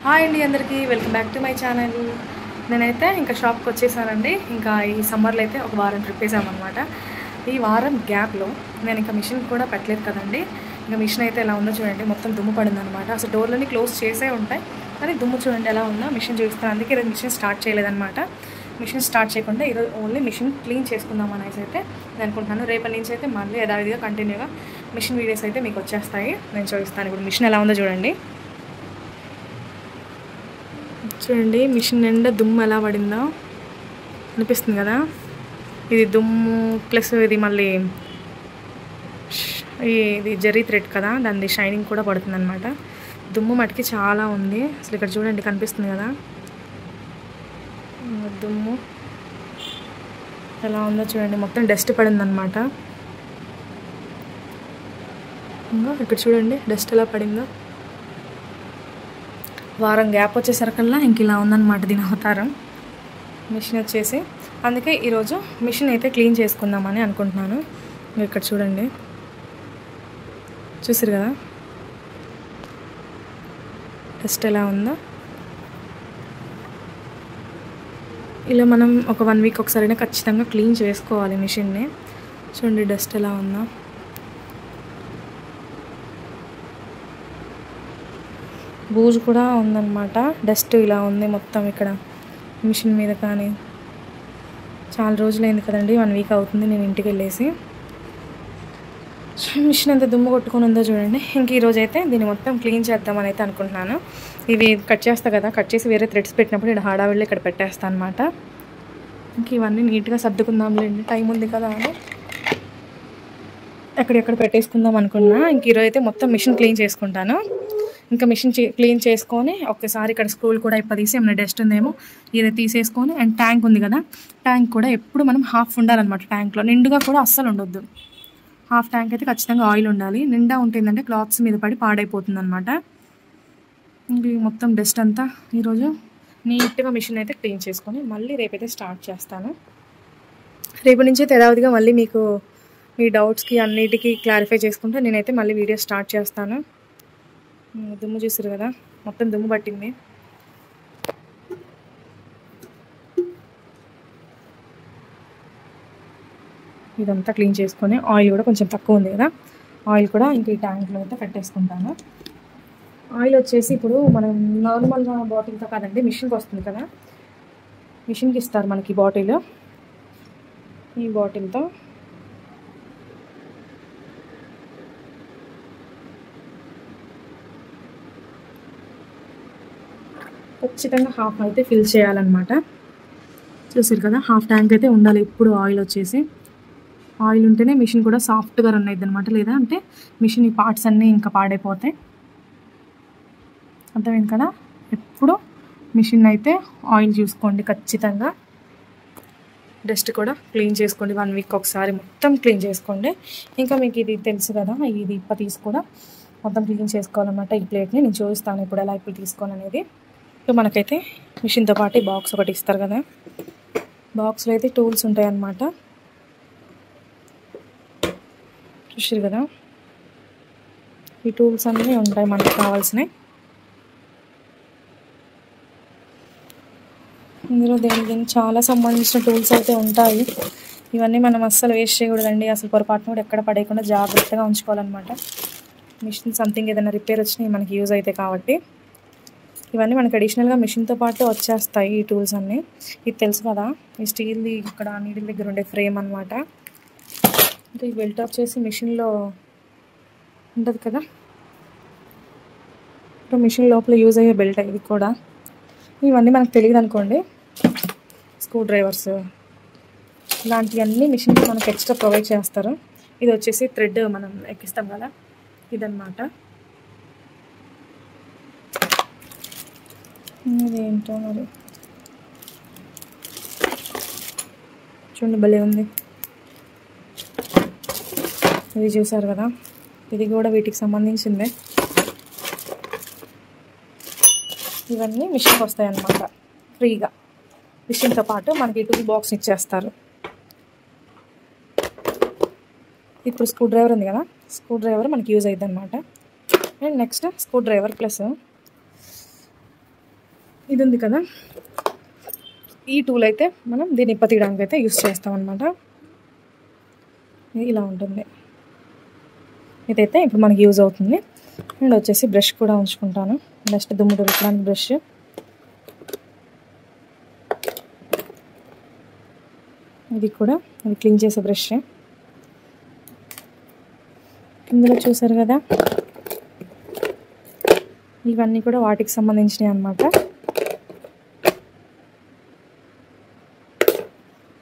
Hi అండి అందరికీ welcome back to my channel. నేనైతే ఇంకా షాప్కి వచ్చేసానండి. ఇంకా ఈ సమ్మర్లో అయితే ఒక వారం ట్రిప్ వేసామన్నమాట. ఈ వారం గ్యాప్లో నేను ఇంకా మిషన్ కూడా పెట్టలేదు కదండి. ఇంకా మిషన్ అయితే ఎలా ఉందో చూడండి, మొత్తం దుమ్ము పడింది అనమాట. అసలు డోర్లన్నీ క్లోజ్ చేసే ఉంటాయి కానీ దుమ్ము చూడండి ఎలా ఉందో. మిషన్ చూపిస్తాను, అందుకే ఈరోజు మిషన్ స్టార్ట్ చేయలేదన్నమాట. మిషన్ స్టార్ట్ చేయకుండా ఈరోజు ఓన్లీ మిషన్ క్లీన్ చేసుకుందాం అనేసి అయితే నేను అనుకుంటున్నాను. రేపటి నుంచి అయితే మళ్ళీ యథావిధిగా కంటిన్యూగా మిషన్ వీడియోస్ అయితే మీకు వచ్చేస్తాయి. నేను చూపిస్తాను. ఇప్పుడు మిషన్ ఎలా ఉందో చూడండి. చూడండి మిషన్ నిండా దుమ్ము ఎలా పడిందో అనిపిస్తుంది కదా. ఇది దుమ్ము ప్లస్ ఇది మళ్ళీ ఇది జరీ థ్రెడ్ కదా, దాని షైనింగ్ కూడా పడుతుంది అనమాట. దుమ్ము మటుకి చాలా ఉంది. అసలు ఇక్కడ చూడండి కనిపిస్తుంది కదా దుమ్ము ఎలా ఉందో చూడండి. మొత్తం డస్ట్ పడింది అనమాట. ఇంకా ఇక్కడ చూడండి డస్ట్ ఎలా పడిందో. వారం గ్యాప్ వచ్చేసరికల్లా ఇంక ఇలా ఉందన్నమాట దీని అవతారం మిషన్ వచ్చేసి. అందుకే ఈరోజు మిషన్ అయితే క్లీన్ చేసుకుందామని అనుకుంటున్నాను. ఇక్కడ చూడండి, చూసారు కదా డస్ట్ ఎలా ఉందో. ఇలా మనం ఒక 1 వీక్ ఒకసారైనా ఖచ్చితంగా క్లీన్ చేసుకోవాలి మిషన్ని. చూడండి డస్ట్ ఎలా ఉందో. బూజు కూడా ఉందన్నమాట. డస్ట్ ఇలా ఉంది మొత్తం ఇక్కడ మిషన్ మీద. కానీ చాలా రోజులైంది కదండి, 1 వీక్ అవుతుంది నేను ఇంటికి వెళ్ళేసి. మిషన్ ఎంత దుమ్ము కొట్టుకొని ఉందో చూడండి. ఇంక ఈరోజు అయితే దీన్ని మొత్తం క్లీన్ చేద్దామని అయితే అనుకుంటున్నాను. ఇవి కట్ చేస్తా కదా, కట్ చేసి వేరే థ్రెడ్స్ పెట్టినప్పుడు ఇక్కడ హడావిడిలో ఇక్కడ పెట్టేస్తాను అనమాట. ఇంక ఇవన్నీ నీట్గా సర్దుకుందాంలేండి, టైం ఉంది కదా అని ఎక్కడెక్కడ పెట్టేసుకుందాం అనుకున్నా. ఇంక ఈరోజు అయితే మొత్తం మిషన్ క్లీన్ చేసుకుంటాను. ఇంకా మిషన్ క్లీన్ చేసుకొని ఒక్కసారి ఇక్కడ స్క్రూల్ కూడా తీసి ఏమైనా డస్ట్ ఉందేమో ఇది తీసేసుకొని, అండ్ ట్యాంక్ ఉంది కదా, ట్యాంక్ కూడా ఎప్పుడు మనం హాఫ్ ఉండాలన్నమాట. ట్యాంక్లో నిండుగా కూడా అస్సలు ఉండొద్దు. హాఫ్ ట్యాంక్ అయితే ఖచ్చితంగా ఆయిల్ ఉండాలి. నిండా ఉంటుందంటే క్లాత్స్ మీద పడి పాడైపోతుంది అనమాట. ఇది మొత్తం డస్ట్ అంతా ఈరోజు నీట్గా మిషన్ అయితే క్లీన్ చేసుకొని మళ్ళీ రేపైతే స్టార్ట్ చేస్తాను. రేపు నుంచి అయితే యథావిధిగా మళ్ళీ మీకు మీ డౌట్స్కి అన్నిటికీ క్లారిఫై చేసుకుంటే నేనైతే మళ్ళీ వీడియో స్టార్ట్ చేస్తాను. దుమ్ము చూసారు కదా, మొత్తం దుమ్ము పట్టింది. ఇదంతా క్లీన్ చేసుకొని ఆయిల్ కూడా కొంచెం తక్కువ ఉంది కదా, ఆయిల్ కూడా ఇంక ఈ ట్యాంక్లో అయితే పెట్టేసుకుంటాను. ఆయిల్ వచ్చేసి ఇప్పుడు మనం నార్మల్గా బాటిల్తో కాదండి, మిషన్కి వస్తుంది కదా, మిషన్కి ఇస్తారు మనకి బాటిల్. ఈ బాటిల్తో ఖచ్చితంగా హాఫ్ అయితే ఫిల్ చేయాలన్నమాట. చూసారు కదా, హాఫ్ ట్యాంక్ అయితే ఉండాలి ఎప్పుడు ఆయిల్ వచ్చేసి. ఆయిల్ ఉంటేనే మిషన్ కూడా సాఫ్ట్గా రన్ అవుతుంది అనమాట. లేదా అంటే మిషన్ ఈ పార్ట్స్ అన్నీ ఇంకా పాడైపోతాయి. అర్థమైంది కదా. ఎప్పుడు మిషన్ అయితే ఆయిల్ చూసుకోండి ఖచ్చితంగా. డస్ట్ కూడా క్లీన్ చేసుకోండి 1 వీక్ ఒకసారి మొత్తం క్లీన్ చేసుకోండి. ఇంకా మీకు ఇది తెలుసు కదా, ఇది తీసి కూడా మొత్తం క్లీన్ చేసుకోవాలన్నమాట. ఈ ప్లేట్ని నేను చూపిస్తాను ఇప్పుడు ఎలా ఇప్పుడు తీసుకోవాలనేది. మనకైతే మిషన్తో పాటు ఈ బాక్స్ ఒకటి ఇస్తారు కదా, బాక్స్లో అయితే టూల్స్ ఉంటాయి అన్నమాట. చూసారు కదా, ఈ టూల్స్ అన్నీ ఉంటాయి మనకు కావాల్సినవి. ఇందులో దీనికి చాలా సంబంధించిన టూల్స్ అయితే ఉంటాయి. ఇవన్నీ మనం అస్సలు వేస్ట్ చేయకూడదండి. అసలు పొరపాటున కూడా ఎక్కడ పడేయకుండా జాగ్రత్తగా ఉంచుకోవాలన్నమాట. మిషన్ సంథింగ్ ఏదైనా రిపేర్ వచ్చినాయి మనకి యూజ్ అవుతాయి కాబట్టి. ఇవన్నీ మనకి అడిషనల్గా మిషన్తో పాటు వచ్చేస్తాయి ఈ టూల్స్ అన్నీ. ఇది తెలుసు కదా, ఈ స్టీల్ది ఇక్కడ నీడిల్ దగ్గర ఉండే ఫ్రేమ్ అనమాట. ఇంకా ఈ బెల్ట్ వచ్చేసి మిషన్లో ఉంటుంది కదా, ఇప్పుడు మిషన్ లోపల యూజ్ అయ్యే బెల్ట్ ఇది కూడా. ఇవన్నీ మనకు తెలియదు అనుకోండి, స్క్రూ డ్రైవర్స్ ఇలాంటివన్నీ మిషన్కి మనకు ఎక్స్ట్రా ప్రొవైడ్ చేస్తారు. ఇది వచ్చేసి థ్రెడ్ మనం ఎక్కిస్తాం కదా, ఇదన్నమాట. ఇదేంటో మరి చూడండి భలే ఉంది. ఇది చూసారు కదా, ఇది కూడా వీటికి సంబంధించిందే. ఇవన్నీ మిషన్కి వస్తాయి అన్నమాట ఫ్రీగా. మిషన్తో పాటు మనకి టూల్ బాక్స్ ఇచ్చేస్తారు. ఇప్పుడు స్క్రూ డ్రైవర్ ఉంది కదా, స్క్రూ డ్రైవర్ మనకి యూజ్ అవుతుంది అనమాట. And next screw driver plus ఇది ఉంది కదా, ఈ టూల్ అయితే మనం దీన్ని ఇప్ప తీయడానికి అయితే యూస్ చేస్తాం అనమాట. ఇలా ఉంటుంది. ఇదైతే ఇప్పుడు మనకి యూజ్ అవుతుంది. అండ్ వచ్చేసి బ్రష్ కూడా ఉంచుకుంటాను, నెక్స్ట్ దుమ్ము దులపడానికి బ్రష్. ఇది కూడా అది క్లీన్ చేసే బ్రష్. ఇందులో చూసారు కదా, ఇవన్నీ కూడా వాటికి సంబంధించినవి అన్నమాట.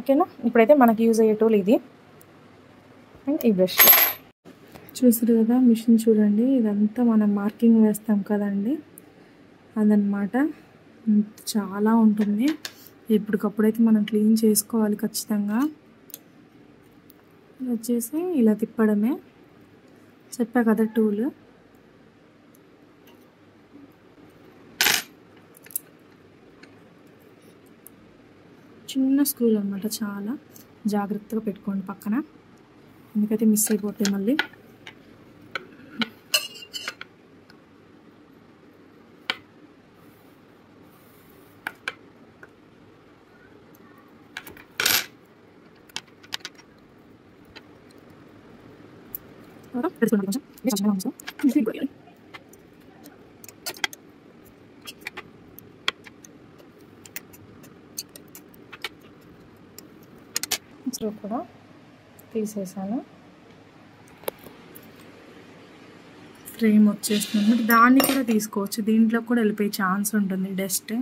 ఓకేనా, ఇప్పుడైతే మనకి యూజ్ అయ్యే టూల్ ఇది అండ్ ఈ బ్రష్. చూసారు కదా మిషన్ చూడండి, ఇదంతా మనం మార్కింగ్ వేస్తాం కదండి అదనమాట. చాలా ఉంటుంది, ఎప్పటికప్పుడైతే మనం క్లీన్ చేసుకోవాలి ఖచ్చితంగా. వచ్చేసి ఇలా తిప్పడమే, చెప్పా కదా టూల్. చిన్న స్క్రూలు అనమాట, చాలా జాగ్రత్తగా పెట్టుకోండి పక్కన, ఎందుకైతే మిస్ అయిపోతాయి మళ్ళీ. కూడా తీసేసాను. ఫ్రేమ్ వచ్చేస్తుంది, దాన్ని కూడా తీసుకోవచ్చు, దీంట్లో కూడా వెళ్ళిపోయే ఛాన్స్ ఉంటుంది డస్ట్.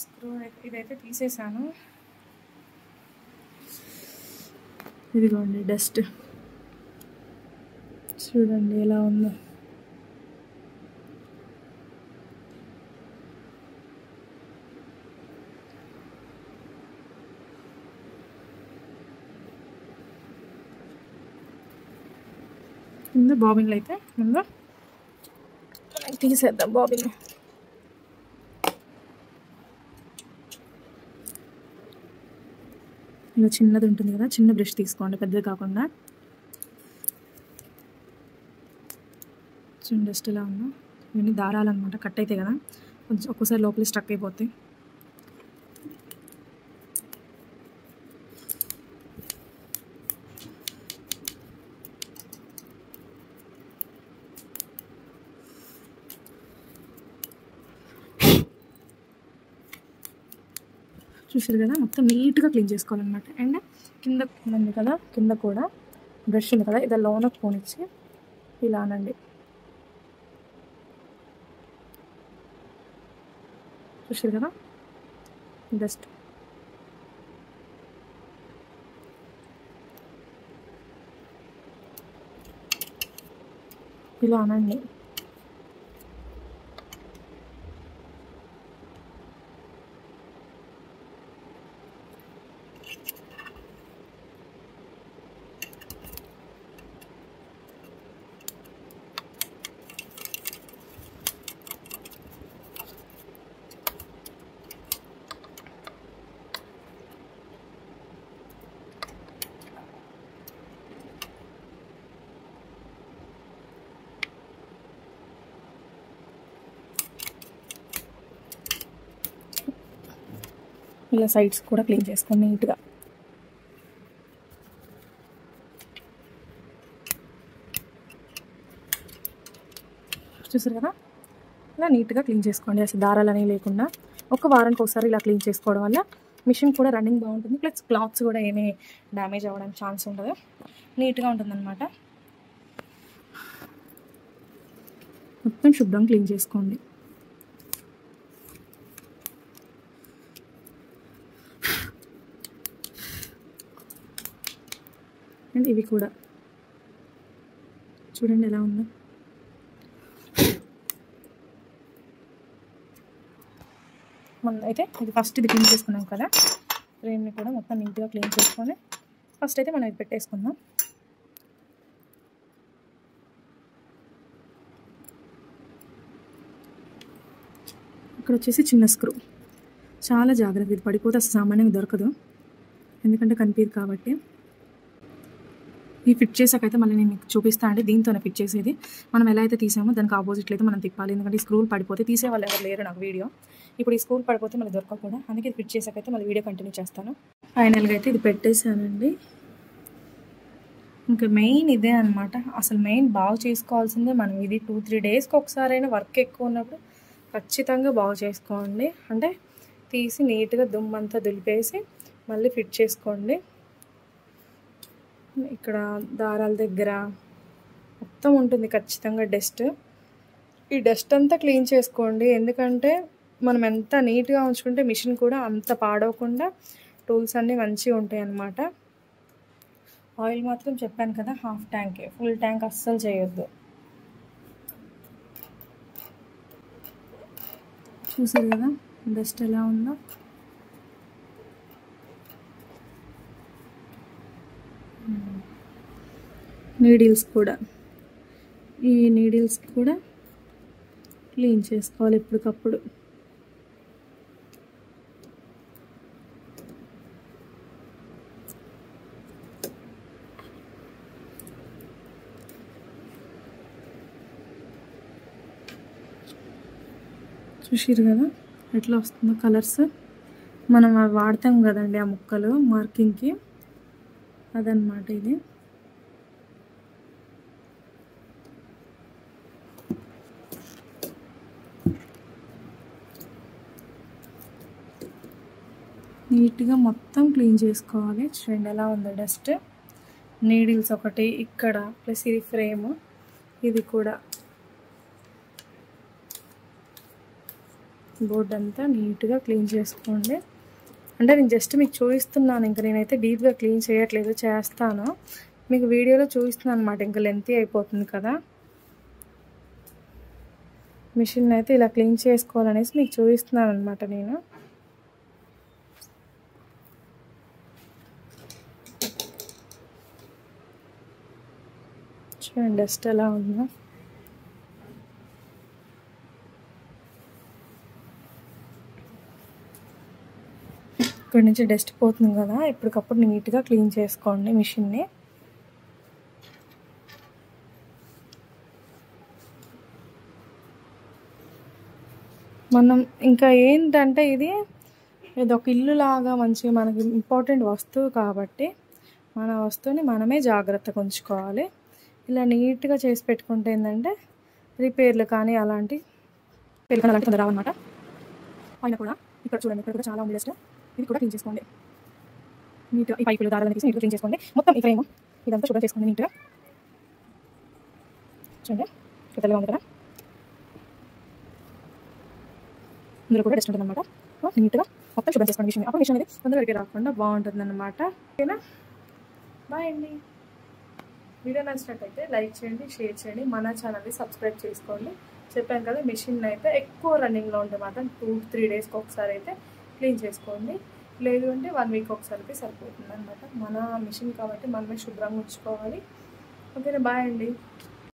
స్క్రూ ఇదైతే తీసేసాను. ఇదిగోండి డస్ట్ చూడండి ఎలా ఉందో. ముందు బాబిన్లు అయితే ముందు తీసేద్దాం. బాబిన్ ఇలా చిన్నది ఉంటుంది కదా, చిన్న బ్రష్ తీసుకోండి, పెద్దది కాకుండా. చూడండి డస్ట్ ఎలా ఉందో. ఇవన్నీ దారాలు అనమాట, కట్ అవుతాయి కదా, కొంచెం ఒక్కోసారి లోపల స్ట్రక్ అయిపోతాయి. చూసారు కదా, మొత్తం నీట్గా క్లీన్ చేసుకోవాలన్నమాట. అండ్ కింద ఉంది కదా, కింద కూడా బ్రష్ ఉంది కదా, ఇది లోనకు పోనిచ్చి ఇలా అనండి. చూసారు కదా డస్ట్. ఇలా అనండి. ఇలా సైడ్స్ కూడా క్లీన్ చేసుకోండి నీట్గా. చూసారు కదా, ఇలా నీట్గా క్లీన్ చేసుకోండి, అసలు దారాలు అనేవి లేకుండా. ఒక వారానికి ఒకసారి ఇలా క్లీన్ చేసుకోవడం వల్ల మిషన్ కూడా రన్నింగ్ బాగుంటుంది, ప్లస్ క్లాత్స్ కూడా ఏమీ డ్యామేజ్ అవ్వడానికి ఛాన్స్ ఉండదు, నీట్గా ఉంటుందన్నమాట. మొత్తం శుభ్రంగా క్లీన్ చేసుకోండి. అండ్ ఇవి కూడా చూడండి ఎలా ఉందో. మనం అయితే ఇది ఫస్ట్ ఇది క్లీన్ చేసుకున్నాం కదా, ఫ్రేమ్ని కూడా మొత్తం నీట్గా క్లీన్ చేసుకొని ఫస్ట్ అయితే మనం ఇది పెట్టేసుకుందాం. ఇక్కడ వచ్చేసి చిన్న స్క్రూ, చాలా జాగ్రత్త, ఇది పడిపోతే అసలు సామాన్యంగా దొరకదు, ఎందుకంటే కనిపించదు కాబట్టి. ఈ ఫిట్ చేసాకైతే మళ్ళీ నేను మీకు చూపిస్తాను అండి. దీంతోనే ఫిట్ చేసేది. మనం ఎలా అయితే తీసామో దానికి ఆపోజిట్లో అయితే మనం తిప్పాలి. ఎందుకంటే ఈ స్క్రూలు పడిపోతే తీసే వాళ్ళు ఎవరు లేరు నాకు వీడియో. ఇప్పుడు ఈ స్క్రూలు పడిపోతే మళ్ళీ దొరకకుండా, అందుకే ఫిట్ చేసాకైతే మళ్ళీ వీడియో కంటిన్యూ చేస్తాను. ఫైనల్గా అయితే ఇది పెట్టేశానండి. ఇంకా మెయిన్ ఇదే అనమాట. అసలు మెయిన్ బాగు చేసుకోవాల్సిందే మనం. ఇది 2-3 డేస్కి ఒకసారైనా వర్క్ ఎక్కువ ఉన్నప్పుడు ఖచ్చితంగా బాగు చేసుకోండి. అంటే తీసి నీట్గా దుమ్మంతా దులిపేసి మళ్ళీ ఫిట్ చేసుకోండి. ఇక్కడ దారాల దగ్గర మొత్తం ఉంటుంది ఖచ్చితంగా డస్ట్. ఈ డస్ట్ అంతా క్లీన్ చేసుకోండి. ఎందుకంటే మనం ఎంత నీట్గా ఉంచుకుంటే మిషన్ కూడా అంత పాడవకుండా టూల్స్ అన్నీ మంచిగా ఉంటాయి అన్నమాట. ఆయిల్ మాత్రం చెప్పాను కదా, హాఫ్ ట్యాంకే, ఫుల్ ట్యాంక్ అస్సలు చేయొద్దు. చూసారు కదా డస్ట్ ఎలా ఉందో. నీడిల్స్ కూడా, ఈ నీడిల్స్ కూడా క్లీన్ చేసుకోవాలి ఎప్పటికప్పుడు. చూసిరు కదా ఎట్లా వస్తుందో కలర్స్. మనం అవి వాడతాం కదండి ఆ ముక్కలు మార్కింగ్కి, అదనమాట ఇది. నీట్గా మొత్తం క్లీన్ చేసుకోవాలి. చూడండి ఎలా ఉందో డస్ట్. నీడిల్స్ ఒకటి ఇక్కడ, ప్లస్ ఇది ఫ్రేమ్, ఇది కూడా బోర్డ్ అంతా నీట్గా క్లీన్ చేసుకోండి. అంటే నేను జస్ట్ మీకు చూపిస్తున్నాను, ఇంకా నేనైతే డీప్గా క్లీన్ చేయట్లేదు, చేస్తాను మీకు వీడియోలో చూపిస్తున్నాను అనమాట. ఇంకా లెంతీ అయిపోతుంది కదా. మిషన్ అయితే ఇలా క్లీన్ చేసుకోవాలనేసి మీకు చూపిస్తున్నాను అనమాట నేను. చూడండి డస్ట్ ఎలా ఉందో. ఇక్కడ నుంచి డస్ట్ పోతుంది కదా, ఎప్పటికప్పుడు నీట్గా క్లీన్ చేసుకోండి మిషన్ని. మనం ఇంకా ఏంటంటే ఇది ఒక ఇల్లు లాగా మంచిగా మనకి ఇంపార్టెంట్ వస్తువు కాబట్టి మన వస్తువుని మనమే జాగ్రత్తగా ఉంచుకోవాలి. ఇలా నీట్గా చేసి పెట్టుకుంటే ఏంటంటే రిపేర్లు కానీ అలాంటి తొందర రావన్నమాట. పైన కూడా ఇక్కడ చూడండి, ఇక్కడ కూడా చాలా ఉంది డస్ట్. ఇది కూడా క్లీన్ చేసుకోండి నీట్గా. ఈ పైపులు దారాలను తీసి నీట్గా క్లీన్ చేసుకోండి. మొత్తం ఈ ఫ్రేమ్ ఇదంతా శుభ్రం చేసుకోండి నీట్గా. చూడండి తెల్లగా ఉంది కదా, ఇందులో కూడా డస్ట్ ఉంటుంది అనమాట. నీట్గా మొత్తం శుభ్రం చేసుకోండి మిషన్. అప్పుడు మిషన్ అనేది తొందరగా రిపేర్ రాకుండా బాగుంటుంది అనమాట. ఓకేనా, బాయ్ అండి. వీడియో నచ్చినట్టయితే లైక్ చేయండి, షేర్ చేయండి, మన ఛానల్ని సబ్స్క్రైబ్ చేసుకోండి. చెప్పాను కదా మిషన్ అయితే ఎక్కువ రన్నింగ్లో ఉంటే మాత్రం 2-3 డేస్కి ఒకసారి అయితే క్లీన్ చేసుకోండి. లేదు అంటే 1 వీక్ ఒకసారి అయితే సరిపోతుంది అనమాట. మన మిషన్ కాబట్టి మనమే శుభ్రంగా ఉంచుకోవాలి. ఓకేనా, బాయ్ అండి.